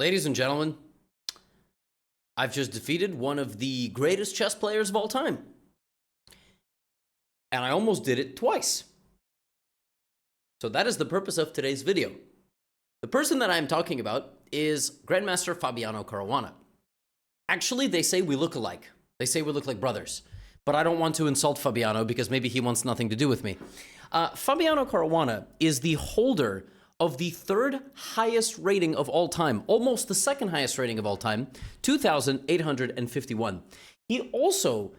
Ladies and gentlemen, I've just defeated one of the greatest chess players of all time. And I almost did it twice. So that is the purpose of today's video. The person that I'm talking about is Grandmaster Fabiano Caruana. Actually, they say we look alike. They say we look like brothers. But I don't want to insult Fabiano because maybe he wants nothing to do with me. Fabiano Caruana is the holder of the third highest rating of all time, almost the second highest rating of all time, 2,851. He also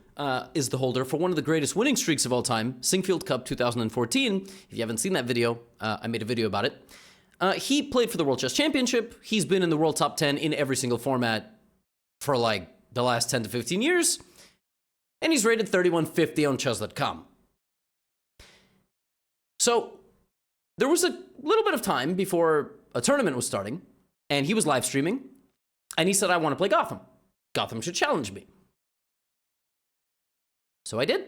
is the holder for one of the greatest winning streaks of all time, Singfield Cup 2014. If you haven't seen that video, I made a video about it. He played for the World Chess Championship. He's been in the World Top 10 in every single format for like the last 10 to 15 years. And he's rated 3150 on chess.com. So there was a little bit of time before a tournament was starting, and he was live streaming, and he said, I want to play Gotham. Gotham should challenge me. So I did,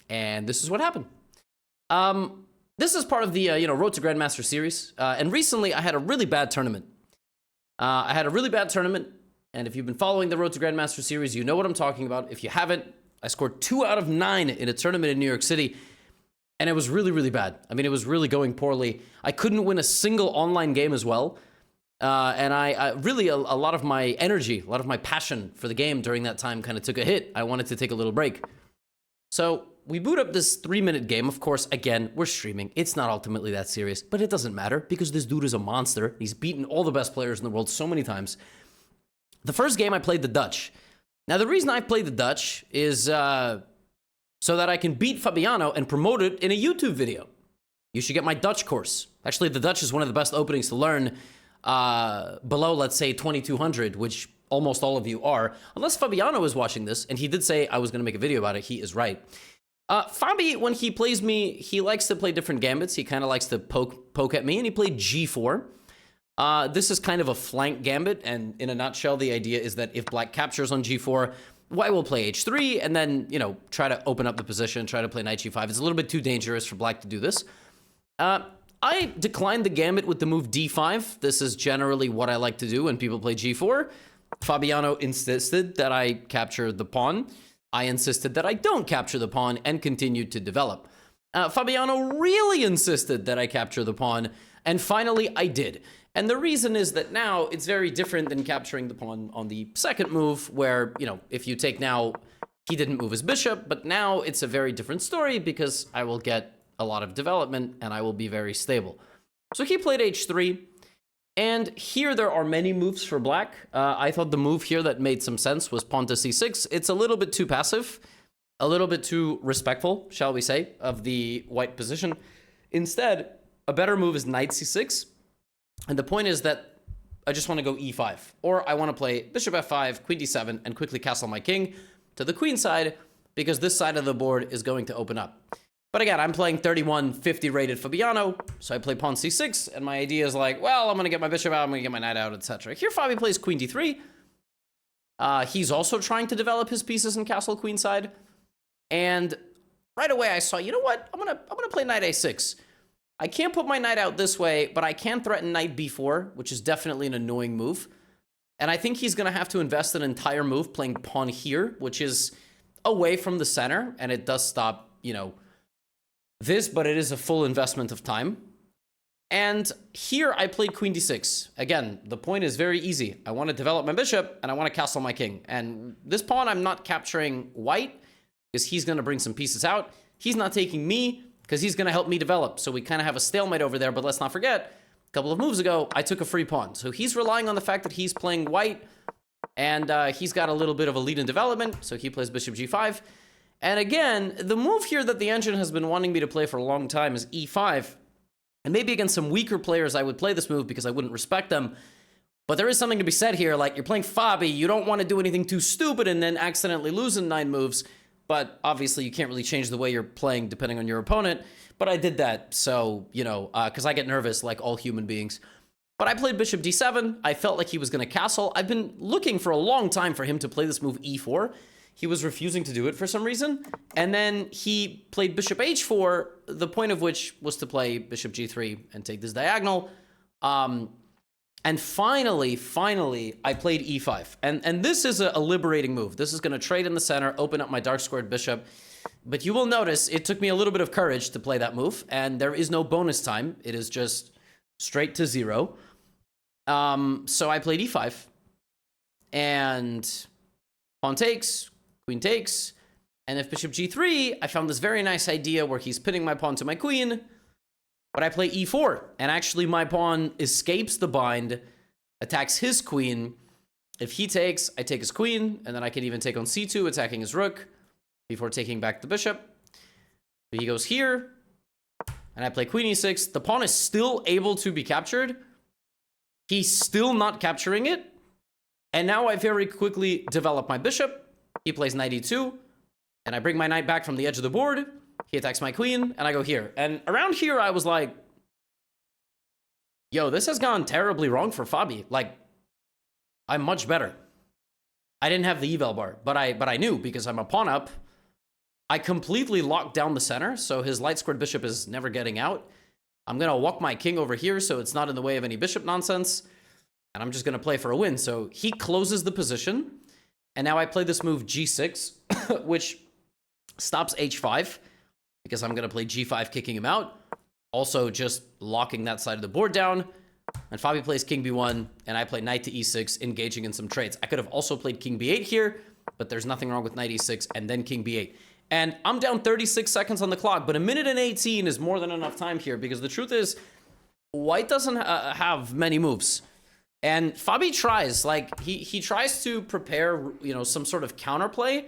and this is what happened. This is part of the Road to Grandmaster series, and recently I had a really bad tournament. And if you've been following the Road to Grandmaster series, you know what I'm talking about. If you haven't, I scored 2 out of 9 in a tournament in New York City, and it was really, really bad. I mean, it was really going poorly. I couldn't win a single online game as well. And I really, a lot of my energy, a lot of my passion for the game during that time kind of took a hit. I wanted to take a little break. So we boot up this 3-minute game. Of course, again, we're streaming. It's not ultimately that serious, but it doesn't matter because this dude is a monster. He's beaten all the best players in the world so many times. The first game, I played the Dutch. Now, the reason I played the Dutch is so that I can beat Fabiano and promote it in a YouTube video. You should get my Dutch course. Actually, the Dutch is one of the best openings to learn below, let's say, 2200, which almost all of you are. Unless Fabiano is watching this, and he did say I was going to make a video about it. He is right. Fabi, when he plays me, he likes to play different gambits. He kind of likes to poke at me, and he played g4. This is kind of a flank gambit, and in a nutshell, the idea is that if black captures on g4, white will play h3, and then, try to open up the position, try to play knight g5. It's a little bit too dangerous for black to do this. I declined the gambit with the move d5. This is generally what I like to do when people play g4. Fabiano insisted that I capture the pawn. I insisted that I don't capture the pawn and continued to develop. Fabiano really insisted that I capture the pawn, and finally I did. And the reason is that now it's very different than capturing the pawn on the second move, where, if you take now, he didn't move his bishop, but now it's a very different story because I will get a lot of development and I will be very stable. So he played h3, and here there are many moves for black. I thought the move here that made some sense was pawn to c6. It's a little bit too passive, a little bit too respectful, shall we say, of the white position. Instead, a better move is knight c6. And the point is that I just want to go e5, or I want to play bishop f5, queen d7, and quickly castle my king to the queen side, because this side of the board is going to open up. But again, I'm playing 3150 rated Fabiano, so I play pawn c6, and my idea is like, well, I'm going to get my bishop out, I'm going to get my knight out, etc. Here, Fabi plays queen d3. He's also trying to develop his pieces in castle queenside, and right away I saw, you know what? I'm gonna play knight a6. I can't put my knight out this way, but I can threaten knight b4, which is definitely an annoying move. And I think he's going to have to invest an entire move playing pawn here, which is away from the center, and it does stop, this, but it is a full investment of time. And here I played queen d6. Again, the point is very easy. I want to develop my bishop, and I want to castle my king. And this pawn, I'm not capturing white, because he's going to bring some pieces out. He's not taking me, because he's going to help me develop. So we kind of have a stalemate over there, but let's not forget, a couple of moves ago, I took a free pawn. So he's relying on the fact that he's playing white, and he's got a little bit of a lead in development, so he plays bishop g5. And again, the move here that the engine has been wanting me to play for a long time is e5. And maybe against some weaker players, I would play this move because I wouldn't respect them. But there is something to be said here, like you're playing Fabi, you don't want to do anything too stupid and then accidentally lose in 9 moves. But obviously, you can't really change the way you're playing depending on your opponent. But I did that, so, because I get nervous like all human beings. But I played bishop d7. I felt like he was going to castle. I've been looking for a long time for him to play this move e4. He was refusing to do it for some reason. And then he played bishop h4, the point of which was to play bishop g3 and take this diagonal. And And finally, I played e5. And this is a liberating move. This is going to trade in the center, open up my dark squared bishop. But you will notice it took me a little bit of courage to play that move. And there is no bonus time. It is just straight to 0. So I played e5. And pawn takes, queen takes. And if bishop g3, I found this very nice idea where he's pinning my pawn to my queen. But I play e4, and actually my pawn escapes the bind, attacks his queen. If he takes, I take his queen, and then I can even take on c2, attacking his rook, before taking back the bishop. But he goes here, and I play queen e6. The pawn is still able to be captured. He's still not capturing it. And now I very quickly develop my bishop. He plays knight e2, and I bring my knight back from the edge of the board. He attacks my queen, and I go here. And around here, I was like, yo, this has gone terribly wrong for Fabi. Like, I'm much better. I didn't have the eval bar, but I knew because I'm a pawn up. I completely locked down the center, so his light squared bishop is never getting out. I'm going to walk my king over here so it's not in the way of any bishop nonsense. And I'm just going to play for a win. So he closes the position. And now I play this move g6, which stops h5. Because I'm going to play g5, kicking him out. Also, just locking that side of the board down. And Fabi plays king b1, and I play knight to e6, engaging in some trades. I could have also played king b8 here, but there's nothing wrong with knight e6, and then king b8. And I'm down 36 seconds on the clock, but a minute and 18 is more than enough time here, because the truth is, white doesn't have many moves. And Fabi tries, like, he tries to prepare, you know, some sort of counterplay.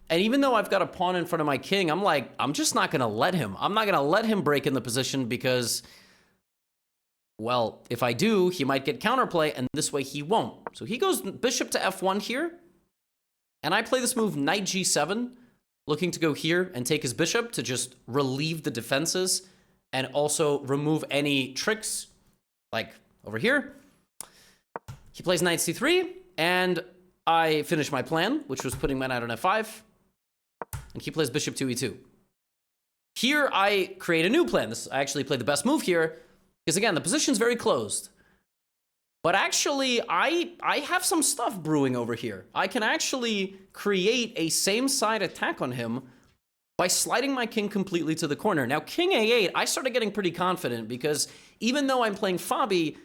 And even though I've got a pawn in front of my king, I'm like, I'm just not going to let him. I'm not going to let him break in the position because, well, if I do, he might get counterplay, and this way he won't. So he goes bishop to f1 here, and I play this move knight g7, looking to go here and take his bishop to just relieve the defenses and also remove any tricks, like over here. He plays knight c3, and I finish my plan, which was putting my knight on f5. And he plays bishop to e2. Here, I create a new plan. I actually play the best move here, because again, the position's very closed. But actually, I have some stuff brewing over here. I can actually create a same-side attack on him by sliding my king completely to the corner. Now, king a8, I started getting pretty confident, because even though I'm playing Fabi,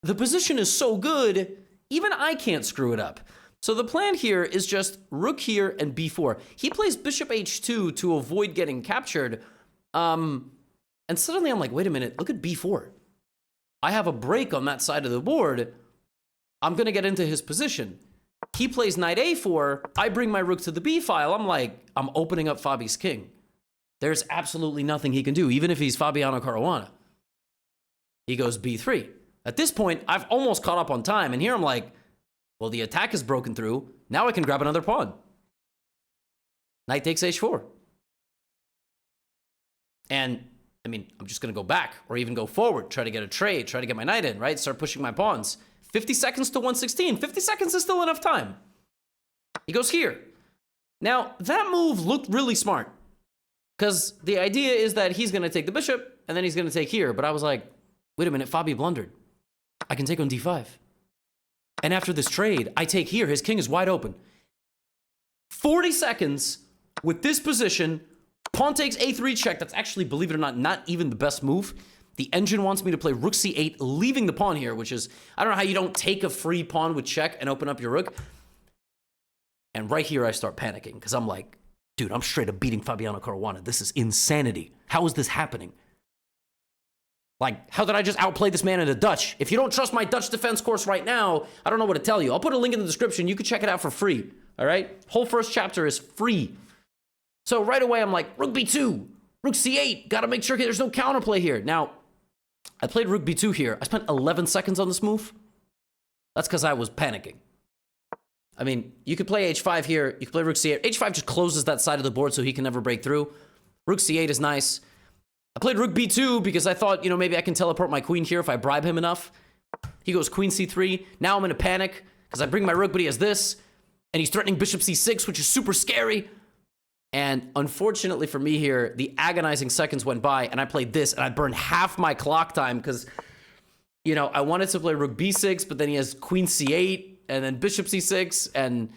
the position is so good, even I can't screw it up. So the plan here is just rook here and b4. He plays bishop h2 to avoid getting captured. And suddenly I'm like, wait a minute, look at b4. I have a break on that side of the board. I'm going to get into his position. He plays knight a4. I bring my rook to the b file. I'm like, I'm opening up Fabi's king. There's absolutely nothing he can do, even if he's Fabiano Caruana. He goes b3. At this point, I've almost caught up on time. And here I'm like, well, the attack is broken through. Now I can grab another pawn. Knight takes h4. And, I mean, I'm just going to go back or even go forward, try to get a trade, try to get my knight in, right? Start pushing my pawns. 50 seconds to 116. 50 seconds is still enough time. He goes here. Now, that move looked really smart, because the idea is that he's going to take the bishop, and then he's going to take here. But I was like, wait a minute, Fabi blundered. I can take on d5. And after this trade, I take here. His king is wide open. 40 seconds with this position. Pawn takes a3 check. That's actually, believe it or not even the best move. The engine wants me to play rook c8, leaving the pawn here, which is, I don't know how you don't take a free pawn with check and open up your rook. And right here, I start panicking, because I'm like, dude, I'm straight up beating Fabiano Caruana. This is insanity. How is this happening? Like, how did I just outplay this man in a Dutch? If you don't trust my Dutch defense course right now, I don't know what to tell you. I'll put a link in the description. You can check it out for free, all right? Whole first chapter is free. So right away, I'm like, rook b2, rook c8. Got to make sure there's no counterplay here. Now, I played rook b2 here. I spent 11 seconds on this move. That's because I was panicking. I mean, you could play h5 here. You could play rook c8. h5 just closes that side of the board so he can never break through. Rook c8 is nice. I played rook b2 because I thought, you know, maybe I can teleport my queen here if I bribe him enough. He goes queen c3. Now I'm in a panic because I bring my rook, but he has this. And he's threatening bishop c6, which is super scary. And unfortunately for me here, the agonizing seconds went by, and I played this, and I burned half my clock time because you know, I wanted to play rook b6, but then he has queen c8 and then bishop c6, and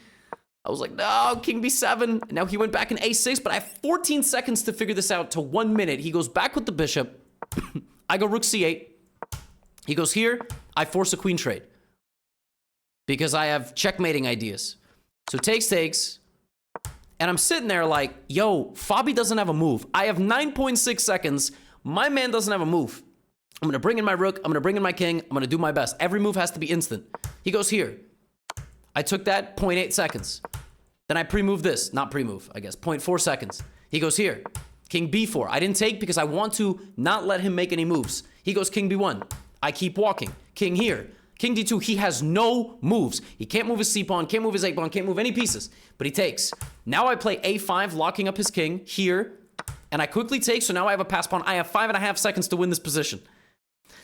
I was like, no, king b7. And now he went back in a6, but I have 14 seconds to figure this out to 1 minute. He goes back with the bishop. I go rook c8. He goes here. I force a queen trade because I have checkmating ideas. So takes. And I'm sitting there like, yo, Fabi doesn't have a move. I have 9.6 seconds. My man doesn't have a move. I'm going to bring in my rook. I'm going to bring in my king. I'm going to do my best. Every move has to be instant. He goes here. I took that, 0.8 seconds. Then I pre-move this. Not pre-move, I guess. 0.4 seconds. He goes here. King b4. I didn't take because I want to not let him make any moves. He goes king b1. I keep walking. King here. King d2. He has no moves. He can't move his c-pawn, can't move his a-pawn, can't move any pieces. But he takes. Now I play a5, locking up his king here. And I quickly take, so now I have a pass pawn. I have 5.5 seconds to win this position.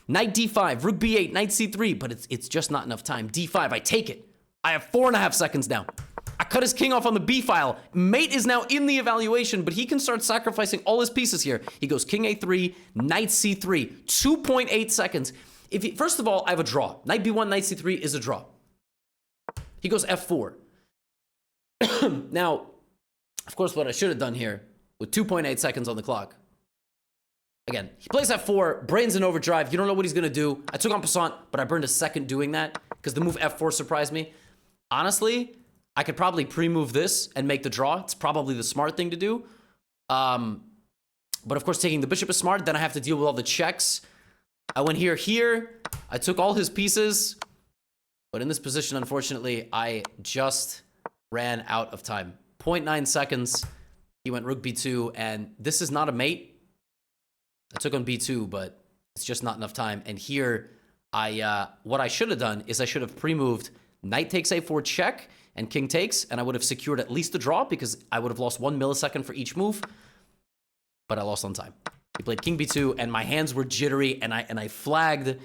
Knight d5, rook b8, knight c3, but it's just not enough time. d5, I take it. I have 4.5 seconds now. I cut his king off on the b file. Mate is now in the evaluation, but he can start sacrificing all his pieces here. He goes king a3, knight c3, 2.8 seconds. First of all, I have a draw. Knight b1, knight c3 is a draw. He goes f4. Now, of course, what I should have done here, with 2.8 seconds on the clock, again, he plays f4, brains in overdrive. You don't know what he's going to do. I took on passant, but I burned a second doing that because the move f4 surprised me. Honestly, I could probably pre-move this and make the draw. It's probably the smart thing to do. But of course, taking the bishop is smart. Then I have to deal with all the checks. I went here. I took all his pieces. But in this position, unfortunately, I just ran out of time. 0.9 seconds. He went rook b2, and this is not a mate. I took on b2, but it's just not enough time. And here, what I should have done is I should have pre-moved knight takes a4 check and king takes, and I would have secured at least the draw because I would have lost 1 millisecond for each move. But I lost on time. He played king b2, and my hands were jittery, and I flagged,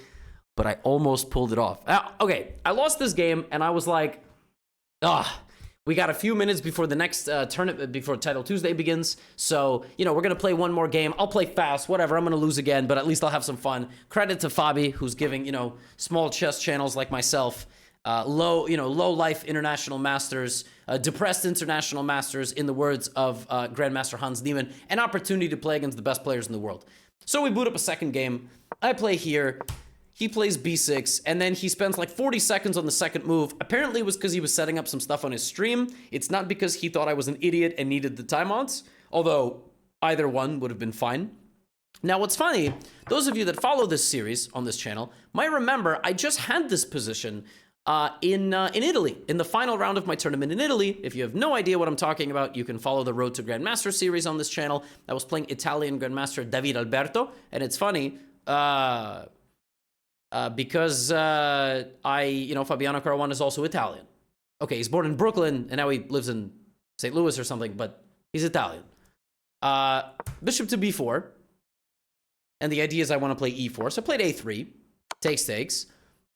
but I almost pulled it off. Okay, I lost this game, and I was like, we got a few minutes before the next tournament, before Title Tuesday begins. So, you know, we're going to play one more game. I'll play fast, whatever. I'm going to lose again, but at least I'll have some fun. Credit to Fabi, who's giving, you know, small chess channels like myself, low life international masters, depressed international masters, in the words of Grandmaster Hans Niemann, an opportunity to play against the best players in the world. So we boot up a second game. I play here. He plays b6, and then he spends like 40 seconds on the second move. Apparently it was because he was setting up some stuff on his stream. It's not because he thought I was an idiot and needed the timeouts, although either one would have been fine. Now, what's funny, those of you that follow this series on this channel might remember I just had this position in Italy, in the final round of my tournament in Italy. If you have no idea what I'm talking about, you can follow the Road to Grandmaster series on this channel. I was playing Italian Grandmaster David Alberto, and it's funny, because Fabiano Caruana is also Italian. Okay, he's born in Brooklyn, and now he lives in St. Louis or something, but he's Italian. Bishop to b4, and the idea is I want to play e4, so I played a3, takes,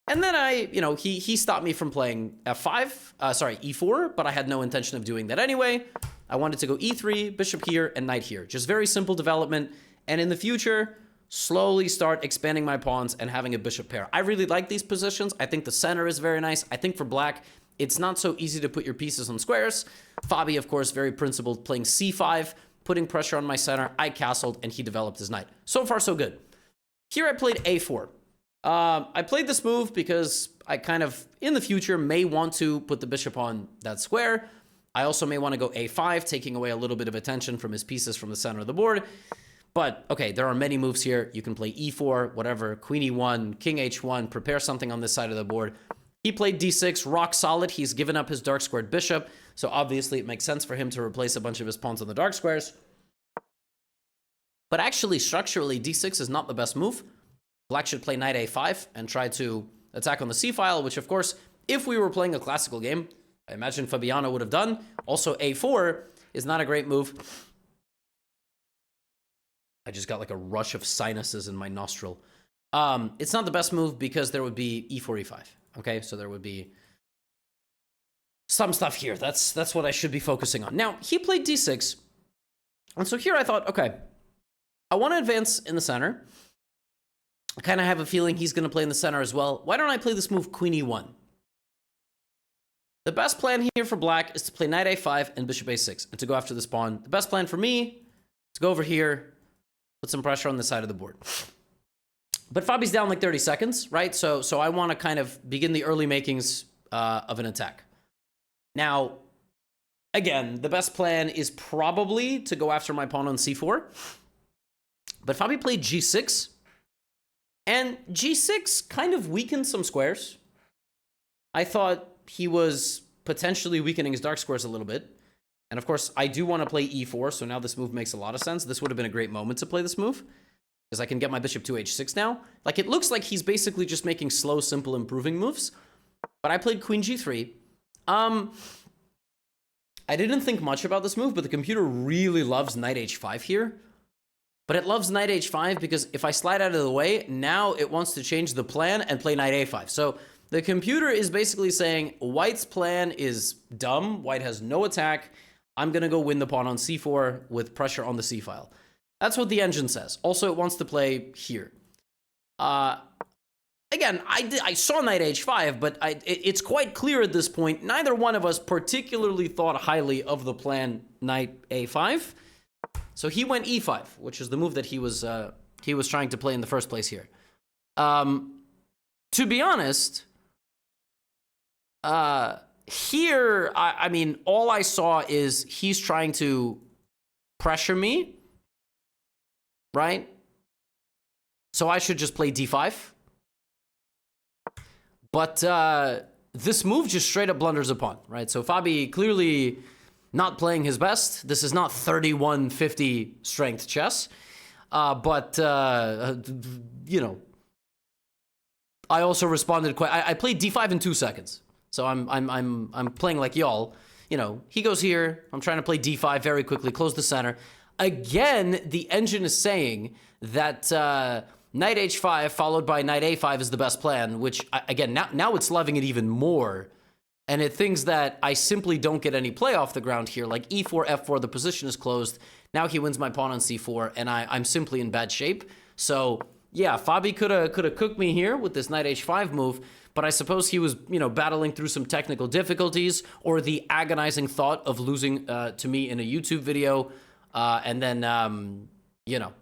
and then he stopped me from playing e4, but I had no intention of doing that anyway. I wanted to go e3, bishop here, and knight here. Just very simple development, and in the future, slowly start expanding my pawns and having a bishop pair. I really like these positions. I think the center is very nice. I think for black, it's not so easy to put your pieces on squares. Fabi, of course, very principled, playing c5, putting pressure on my center. I castled, and he developed his knight. So far, so good. Here I played a4. I played this move because I kind of, in the future, may want to put the bishop on that square. I also may want to go a5, taking away a little bit of attention from his pieces from the center of the board. But, okay, there are many moves here. You can play e4, whatever, queen e1, king h1, prepare something on this side of the board. He played d6, rock solid. He's given up his dark squared bishop, so obviously it makes sense for him to replace a bunch of his pawns on the dark squares. But actually, structurally, d6 is not the best move. Black should play knight a5 and try to attack on the c-file, which, of course, if we were playing a classical game, I imagine Fabiano would have done. Also, a4 is not a great move. I just got like a rush of sinuses in my nostril. It's not the best move because there would be e4, e5. Okay, so there would be some stuff here. That's what I should be focusing on. Now, he played d6. And so here I thought, okay, I want to advance in the center. I kind of have a feeling he's going to play in the center as well. Why don't I play this move Queen E1? The best plan here for black is to play Knight A5 and Bishop A6 and to go after this pawn. The best plan for me is to go over here, put some pressure on the side of the board. But Fabi's down like 30 seconds, right? So I want to kind of begin the early makings of an attack. Now, again, the best plan is probably to go after my pawn on C4. But Fabi played G6. And G6 kind of weakened some squares. I thought he was potentially weakening his dark squares a little bit. And of course, I do want to play E4, so now this move makes a lot of sense. This would have been a great moment to play this move, because I can get my bishop to H6 now. Like, it looks like he's basically just making slow, simple, improving moves. But I played Queen G3. I didn't think much about this move, but the computer really loves Knight H5 here. But it loves Knight H5 because if I slide out of the way, now it wants to change the plan and play Knight A5. So the computer is basically saying, White's plan is dumb. White has no attack. I'm going to go win the pawn on C4 with pressure on the C file. That's what the engine says. Also, it wants to play here. Again, I saw Knight H5, but it's quite clear at this point, neither one of us particularly thought highly of the plan Knight A5. So he went E5, which is the move that he was trying to play in the first place here. To be honest, here, I mean, all I saw is he's trying to pressure me, right? So I should just play D5. But this move just straight up blunders a pawn, right? So Fabi clearly not playing his best. This is not 3150 strength chess. But you know, I also responded quite. I played D5 in 2 seconds. So I'm playing like y'all. You know, he goes here. I'm trying to play D5 very quickly, close the center. Again, the engine is saying that Knight H5 followed by Knight A5 is the best plan, which, again, now it's loving it even more. And it thinks that I simply don't get any play off the ground here. Like E4, F4, the position is closed. Now he wins my pawn on C4, and I'm simply in bad shape. So, yeah, Fabi could have cooked me here with this Knight H5 move, but I suppose he was, you know, battling through some technical difficulties or the agonizing thought of losing to me in a YouTube video, and then, you know,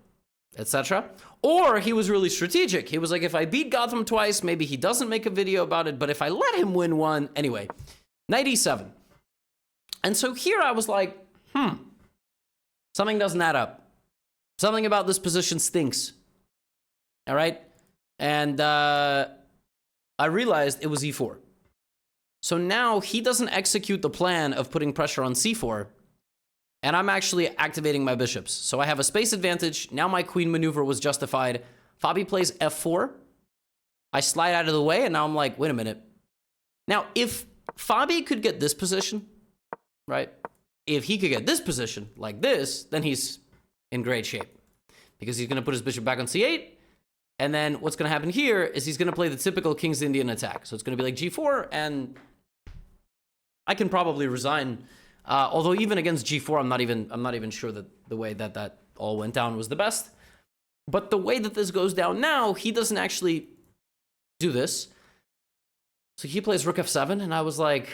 etc. Or he was really strategic. He was like, if I beat Gotham twice, maybe he doesn't make a video about it, but if I let him win one, anyway, Knight E7. And so here I was like, something doesn't add up. Something about this position stinks. All right? And I realized it was E4. So now he doesn't execute the plan of putting pressure on C4, and I'm actually activating my bishops. So I have a space advantage. Now my queen maneuver was justified. Fabi plays F4. I slide out of the way, and now I'm like, wait a minute. Now, if Fabi could get this position, right? If he could get this position, like this, then he's in great shape. Because he's going to put his bishop back on C8. And then what's going to happen here is he's going to play the typical King's Indian attack. So it's going to be like G4, and I can probably resign. Although even against G4, I'm not even sure that the way that all went down was the best. But the way that this goes down now, he doesn't actually do this. So he plays Rook F7, and I was like,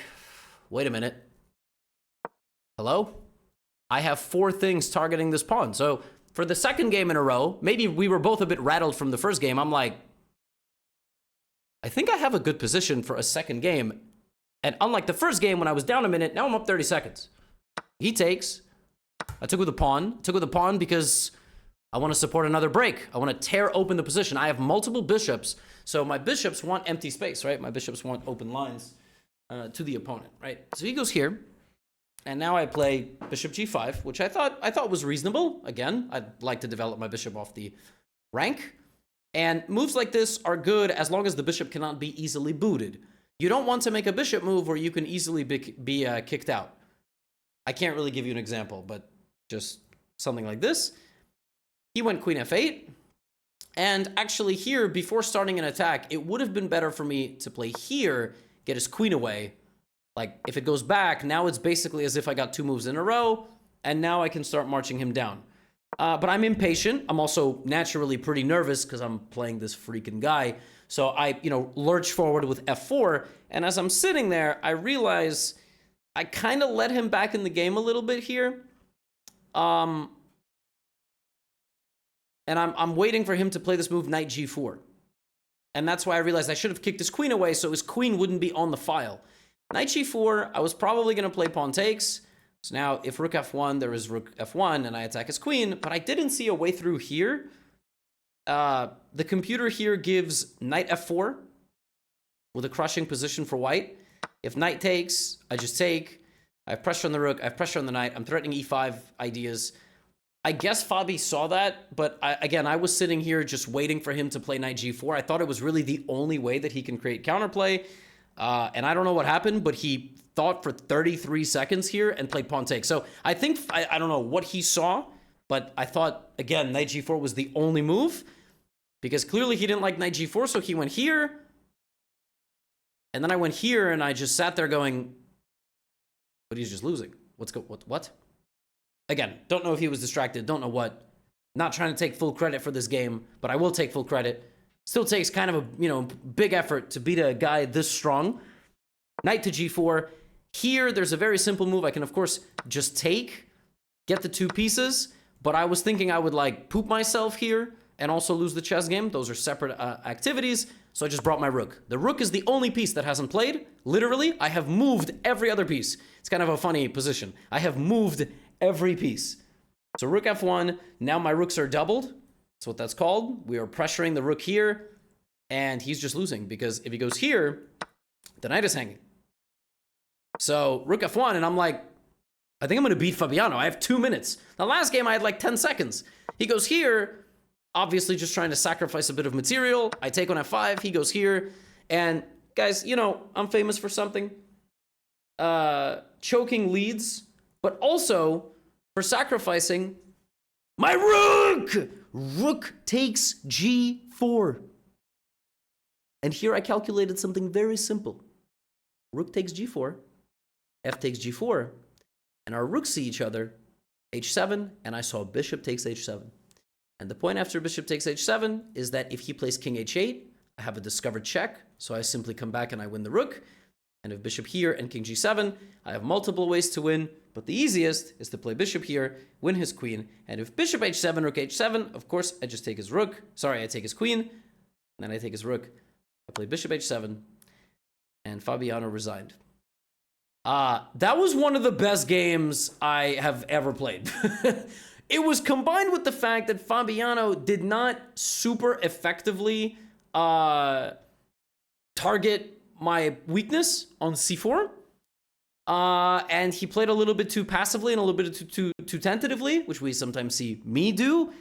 wait a minute. Hello? I have 4 things targeting this pawn. So for the second game in a row, maybe we were both a bit rattled from the first game. I'm like, I think I have a good position for a second game. And unlike the first game when I was down a minute, now I'm up 30 seconds. He takes. I took with a pawn. Took with a pawn because I want to support another break. I want to tear open the position. I have multiple bishops, so my bishops want empty space, right? My bishops want open lines to the opponent, right? So he goes here, and now I play bishop G5, which I thought was reasonable. Again, I'd like to develop my bishop off the rank. And moves like this are good as long as the bishop cannot be easily booted. You don't want to make a bishop move where you can easily be kicked out. I can't really give you an example, but just something like this. He went queen f8. And actually here, before starting an attack, it would have been better for me to play here, get his queen away. Like, if it goes back, now it's basically as if I got 2 moves in a row, and now I can start marching him down. But I'm impatient. I'm also naturally pretty nervous because I'm playing this freaking guy. So I, lurch forward with f4. And as I'm sitting there, I realize I kind of let him back in the game a little bit here. And I'm waiting for him to play this move knight g4. And that's why I realized I should have kicked his queen away so his queen wouldn't be on the file. Knight g4, I was probably going to play pawn takes. So now if rook f1, there is rook f1, and I attack his queen. But I didn't see a way through here. The computer here gives knight f4 with a crushing position for white. If knight takes, I just take. I have pressure on the rook. I have pressure on the knight. I'm threatening e5 ideas. I guess Fabi saw that, but I was sitting here just waiting for him to play knight g4. I thought it was really the only way that he can create counterplay. And I don't know what happened, but he thought for 33 seconds here and played pawn take. So I think, I don't know what he saw, but I thought, again, knight g4 was the only move because clearly he didn't like knight g4, so he went here. And then I went here and I just sat there going, but he's just losing. What? Again, don't know if he was distracted, don't know what. Not trying to take full credit for this game, but I will take full credit. Still takes kind of a, big effort to beat a guy this strong. Knight to g4. Here, there's a very simple move. I can, of course, just take, get the two pieces, but I was thinking I would, poop myself here and also lose the chess game. Those are separate activities, so I just brought my rook. The rook is the only piece that hasn't played. Literally, I have moved every other piece. It's kind of a funny position. I have moved every piece. So rook f1, now my rooks are doubled. That's what that's called. We are pressuring the rook here, and he's just losing, because if he goes here, the knight is hanging. So rook f1, and I'm like, I think I'm going to beat Fabiano. I have 2 minutes. The last game, I had 10 seconds. He goes here, obviously just trying to sacrifice a bit of material. I take on f5, he goes here. And guys, I'm famous for something. Choking leads, but also for sacrificing my rook! Rook takes g4. And here I calculated something very simple. Rook takes g4, f takes g4, and our rooks see each other, h7, and I saw bishop takes h7. And the point after bishop takes h7 is that if he plays king h8, I have a discovered check, so I simply come back and I win the rook. And if bishop here and king g7, I have multiple ways to win, but the easiest is to play bishop here, win his queen, and if bishop h7, rook h7, of course, I just take his rook. Sorry, I take his queen, and then I take his rook. I play bishop h7, and Fabiano resigned. That was one of the best games I have ever played. It was combined with the fact that Fabiano did not super effectively target my weakness on c4. And he played a little bit too passively and a little bit too tentatively, which we sometimes see me do.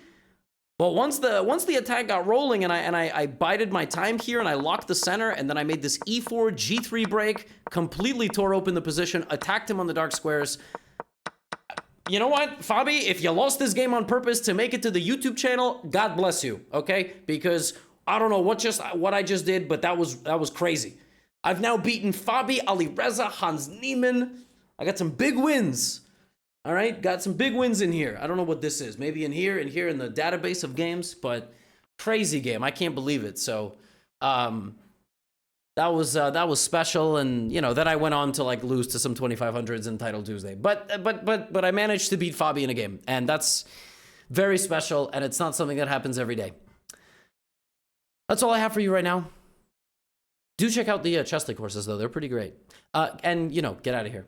But once the attack got rolling and I bided my time here and I locked the center and then I made this e4 g3 break, completely tore open the position, attacked him on the dark squares. You know what, Fabi? If you lost this game on purpose to make it to the YouTube channel, God bless you, okay? Because I don't know what I just did, but that was crazy. I've now beaten Fabi, Ali Reza, Hans Niemann. I got some big wins. All right, got some big wins in here. I don't know what this is. Maybe in here in the database of games, but crazy game. I can't believe it. So that was special, and then I went on to lose to some 2500s in Title Tuesday. But I managed to beat Fabi in a game, and that's very special, and it's not something that happens every day. That's all I have for you right now. Do check out the Chess League courses, though. They're pretty great. And, get out of here.